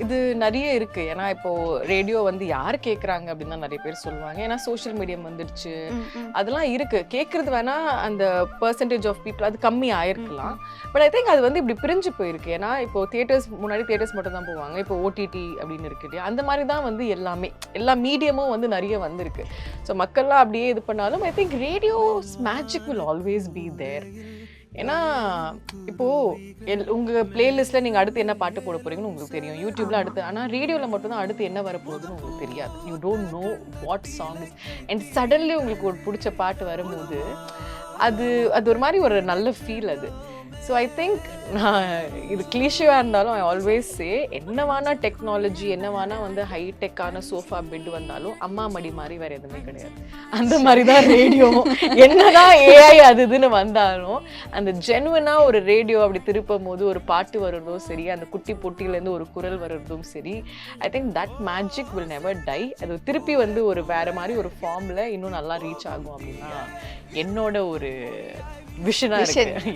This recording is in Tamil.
இது நிறைய இருக்கு. ஏன்னா இப்போ ரேடியோ வந்து யார் கேட்குறாங்க அப்படின்னு தான் நிறைய பேர் சொல்லுவாங்க. ஏன்னா சோஷியல் மீடியம் வந்துடுச்சு, அதெல்லாம் இருக்கு. கேட்கறது வேணா அந்த பெர்சன்டேஜ் ஆஃப் பீப்புள் அது கம்மி ஆயிருக்கலாம். பட் ஐ திங்க் அது வந்து இப்படி பிரிஞ்சு போயிருக்கு. ஏன்னா இப்போ முன்னாடி தியேட்டர்ஸ் மட்டும் தான் போவாங்க. இப்போ ஓடிடி அப்படின்னு இருக்கு இல்லையா, அந்த மாதிரி தான் வந்து எல்லாமே எல்லா மீடியமும் வந்து நிறைய வந்திருக்கு. ஸோ மக்கள்லாம் அப்படியே இது பண்ணாலும் I think radios magic will always be there. ஏன்னா இப்போ உங்க பிளேலிஸ்ட்ல நீங்க அடுத்து என்ன பாட்டு போட போறீங்கன்னு உங்களுக்கு தெரியும், யூடியூப்ல அடுத்து. ஆனா ரேடியோல மட்டும் தான் அடுத்து என்ன வரப்போகுதுன்னு உங்களுக்கு தெரியாது. You don't know what songs. And suddenly உங்களுக்கு ஒரு பிடிச்ச பாட்டு வரும்போது அது அது ஒரு மாதிரி ஒரு நல்ல ஃபீல் அது. ஸோ ஐ திங்க் நான் இது கிளீஷியாக இருந்தாலும் ஐ ஆல்வேஸ் சே, என்ன வேணா டெக்னாலஜி, என்ன வேணா வந்து ஹைடெக்கான சோஃபா பெட் வந்தாலும் அம்மா மடி மாதிரி வேற எதுவுமே கிடையாது. அந்த மாதிரி தான் ரேடியோ. என்னதான் ஏஐ அது இதுன்னு வந்தாலும் அந்த ஜென்வனா ஒரு ரேடியோ அப்படி திருப்பும் போது ஒரு பாட்டு வர்றதும் சரி, அந்த குட்டி பொட்டியிலேருந்து ஒரு குரல் வர்றதும் சரி, I think that magic will never tie. அது திருப்பி வந்து ஒரு வேற மாதிரி ஒரு ஃபார்ம்ல இன்னும் நல்லா ரீச் ஆகும் அப்படின்னா என்னோட ஒரு விஷனா இருக்கு.